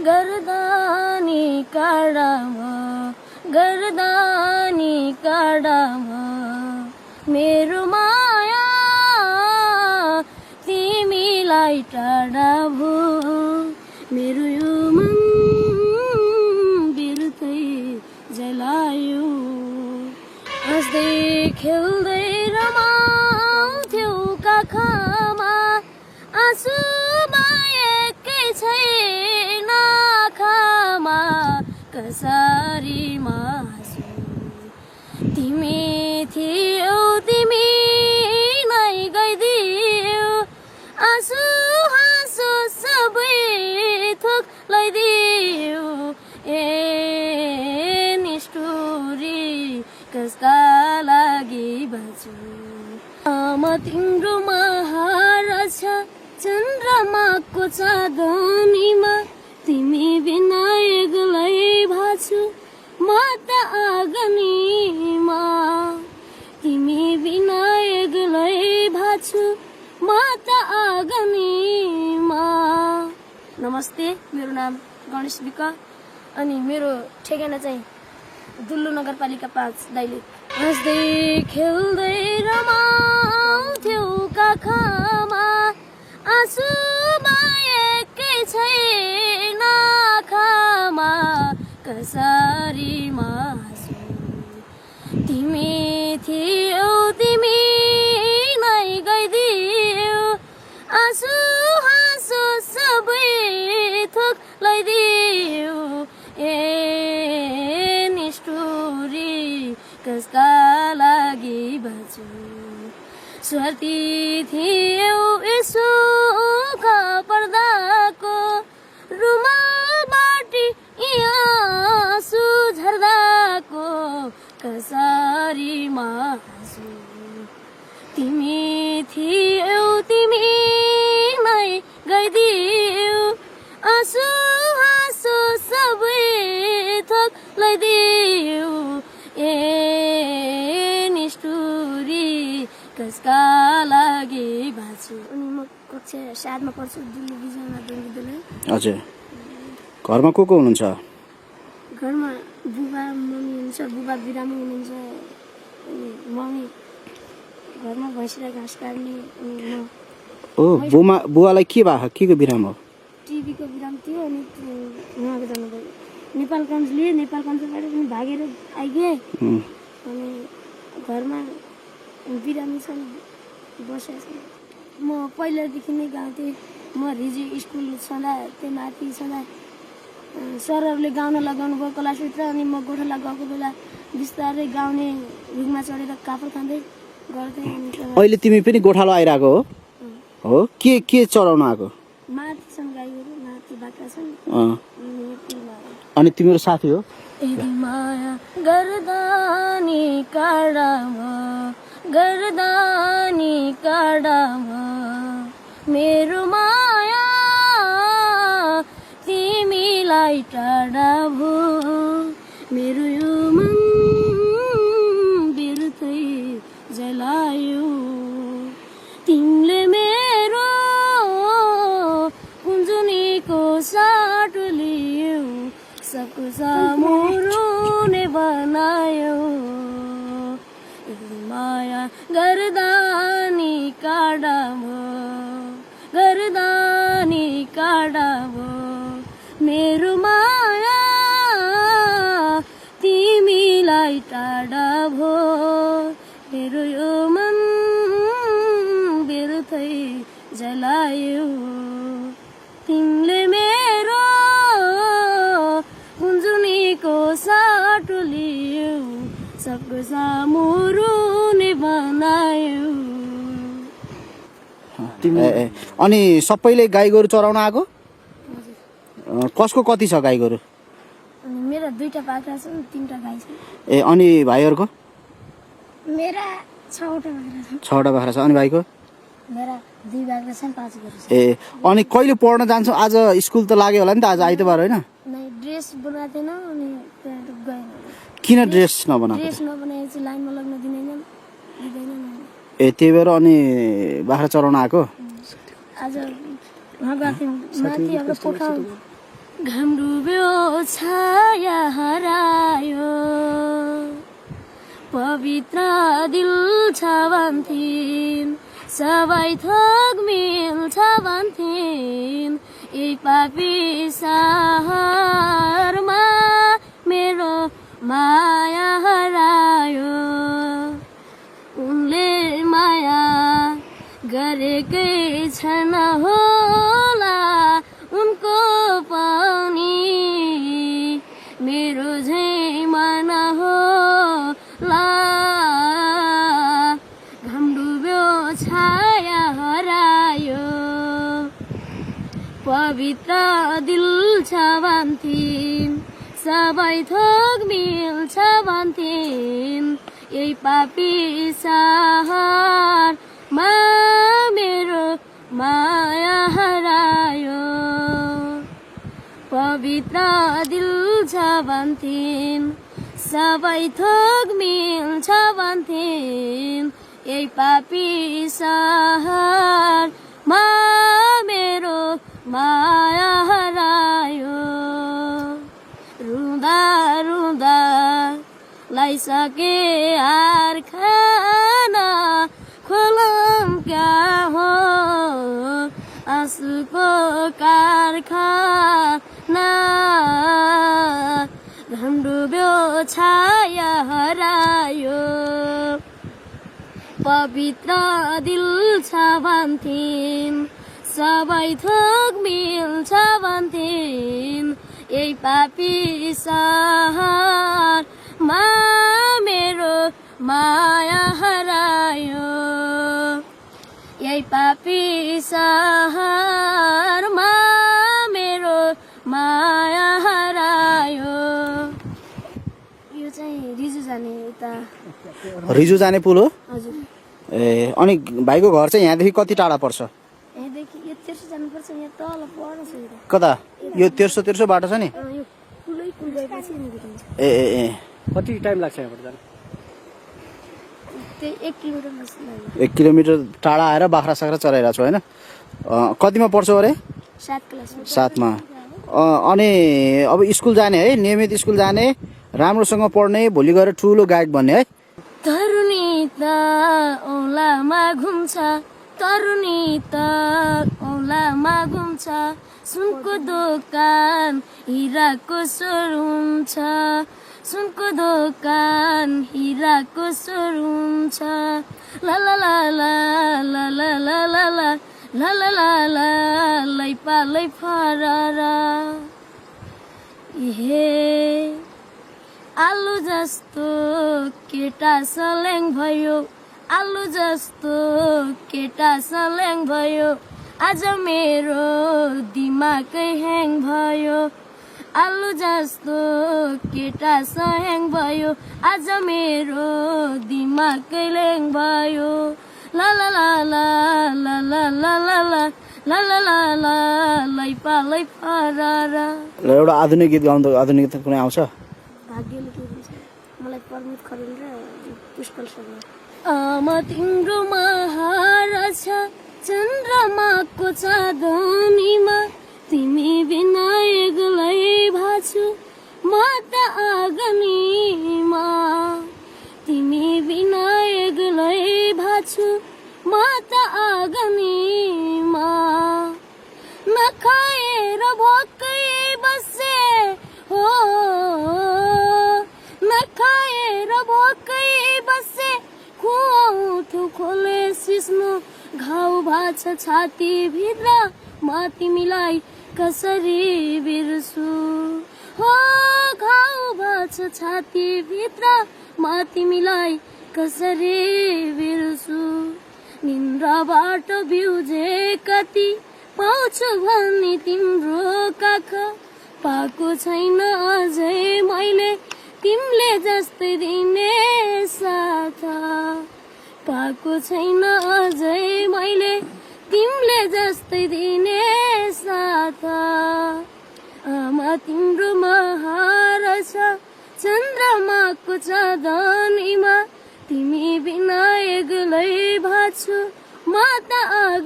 गर्दानी काँडामा गर्दानी काँडामा मेरो माया तिमीलाई टाढा भो मेरो यो मन बिर्तै जलायो हाँस्दै खेल्दै रमाउँथ्यौ काखमा आँसु बाहेकै छैन आँखामा कसरी मासु तिमी थियौ तिमी नै गइदियौ आँसु हाँसो सबै थोक लैदियौ ए निष्ठुरी कसका लागि बाँच्छु म तिम्रो महाराज चन्द्रमाको चाँदनीमा तिमी बिना एक्लै भाछु म त आँगनीमा तिमी बिना एक्लै भाछु म त आँगनीमा। नमस्ते, मेरो नाम गणेश विक अनि मेरो ठेगाना चाहिँ दुल्लु नगरपालिका 5 दैलेख। हाँस्दै खेल्दै रमाउँथ्यौ काखमा आँसु बाहेकै छैन आँखामा कसरी मासु तिमी थियौ तिमी नै गइदियौ आँसु हाँसो सबै थोक लैदियौ ए निष्ठुरी कसका लागि बाँच्छु स्वार्थी थियौ यसो पर्दाको रुमालबाट आँसु झर्दाको कसरी मासु तिमी थियौ तिमी नै गइदियौ आँसु हाँसो सबै थोक लैदियौ ए निष्ठुरी कसका लागि बाँच्छु। अनि म कक्षा 7 मा पढ्छु दिल्ली विजय माध्यमिक विद्यालय। हजुर, घरमा को हुनुहुन्छ? घरमा बुबा मम्मी हुनुहुन्छ, बुबा बिरामी हुनुहुन्छ अनि मम्मी घरमा भैँसीलाई घाँस काट्ने अनि म। बुवालाई के भएको? के को बिराम हो? टिबीको बिराम थियो अनि उहाँको जानुभयो नेपालगञ्जले। नेपालगञ्जबाट पनि भागेर आइगएँ अनि घरमा बिरामी छन् बसेको छ। म पहिलादेखि नै गाउँथेँ। म हिजो स्कुल छँदा त्यो माथि छँदा सरहरूले गाउन लगाउनु भयो क्लासभित्र अनि म गोठाला गएको बेला बिस्तारै गाउने रुखमा चढेर कापड खाँदै गर्थेँ। अहिले तिमी पनि गोठालो आइरहेको हो? के चढाउन आएको? माथि छन् गाईहरू, माथि बाख्रा छन्। अनि तिम्रो साथी हो? यदि माया गर्दानी काँडामा गर्दानी काँडामा मेरो माया तिमीलाई टाढा भो मेरो यो मन बिर्तै जलायो तिमीले मेरो कुञ्जुनीको साटो लियो सबको सामु रुने बनायो माया गर्दानी काँडामा गर्दानी काँडामा मेरो माया तिमीलाई टाढा भो मेरो यो मन बिर्तै जलायो तिमीले मेरो कुञ्जुनीको साटो लियो सबको सामु रुने बनायो। अनि सबैले गाई गोरु चराउन आएको? कसको कति छ गाई गोरु? मेरा 2टा बाख्रा छन्, 3टा गाई छन्। ए अनि भाइहरूको? मेरा 6वटा बाख्रा छन्। 6वटा बाख्रा छ। अनि भाइको? मेरा 2 बाख्रा छन्, 5 गोरु छन्। ए अनि कहिले पढ्न जान्छौ? आज स्कुल त लाग्यो होला नि त, आज आइतबार होइन? नै ड्रेस बनाएको थिएन अनि गएन। किन ड्रेस नबनाएको? ड्रेस नबनाएपछि लाइनमा लाग्न दिँदैन। ए त्यही भएर अनि बाख्रा चराउन आएको? आज वहाँ गएको थियौँ माथि हाम्रो पोखरा घाम डुब्यो छाया हरायो पवित्र दिल छ भन्थिन् सबै थोक मिल्छ भन्थिन् यही पापी सहरमा मेरो माया हरायो उनले माया गरेकै छैन होला उनको पनि मेरो झैँ मन होला घाम डुब्यो छाया हरायो पवित्र दिल छ भन्थिन् सबै थोक मिल्छ भन्थिन् यही पापी सहरमा मेरो माया हरायो पवित्र दिल छ भन्थिन् सबै थोक मिल्छ भन्थिन् यही पापी सहरमा मेरो माया हरायो रुँदा रुँदा लाइसके हार खाना खोलौँ क्या हो आँसुको कारखाना घाम डुब्यो छाया हरायो पवित्र दिल छ भन्थिन् सबै थोक मिल्छ भन्थिन् यही पापी सहरमा मेरो माया हरायो यही पापी सहरमा मेरो माया हरायो यो चाहिँ रिजु जाने यता रिजु जाने पुल हो हजुर ए अनि भाइको घर चाहिँ यहाँदेखि कति टाढा पर्छ यहाँदेखि यो तेर्सो जानुपर्छ यहाँ तल पर्छ कता यो तेर्सो बाटो छ नि यो पुलै पुल गएपछि अनि भेटिन्छ ए ए ए कति टाइम लाग्छ यहाँबाट जान त्यही 1 किलोमिटर जस्तो लाग्यो 1 किलोमिटर टाढा आएर बाख्रा साख्रा चराइरहेको छु होइन कतिमा पढ्छौ अरे 7 क्लासमा 7मा अनि अब स्कुल जाने है नियमित स्कुल जाने राम्रोसँग पढ्ने भोलि गएर ठुलो गायक बन्ने है तरुनी त औलामा घुम्छ तरुनी त औलामा घुम्छ सुनको दोकान हिराको सोरुम छ सुनको दोकान हिराको सोरुम छ ला ला ला ला ला ला ला ला ला ला ला ला ला लैपा लैफारा हे आलु जस्तो केटा सल्याङ भयो आलु जस्तो केटा सल्याङ भयो आज मेरो दिमागै ह्याङ भयो आलु जस्तो केटा सल्याङ भयो आज मेरो दिमागै ल्याङ भयो ला ला ला ला ला ला ला ला ला ला ला ला ला लैपा लैफारा ल एउटा आधुनिक गीत गाउनु त आधुनिक गीत कुनै आउँछ भाग्यले के दिन्छ मलाई परमित खरेल र पुष्कल शर्मा आमा तिम्रो महाराज चन्द्रमाको चाँदनीमा तिमी बिना एक्लै भाछु म त आगनीमा तिमी बिना एक्लै भाछु म त आगनीमा नखाएर भोकै बसे हो नखाएर भोकै बसे खुवाउथो खोले सिस्नो घाउ भाछ छाती भित्र म तिमीलाई कसरी बिर्सु हो घाउ भाछ छाती भित्र म तिमीलाई कसरी बिर्सु निन्द्राबाट बिउजे कति पाउँछु भन्ने तिम्रो काख पाएको छैन अझै मैले तिमीले जस्तै दिने साथ पाएको छैन अझै मैले तिमीले जस्तै दिने साथ आमा तिम्रो महाराज चन्द्रमाको चाँदनीमा तिमी बिना एक्लै भाछु म त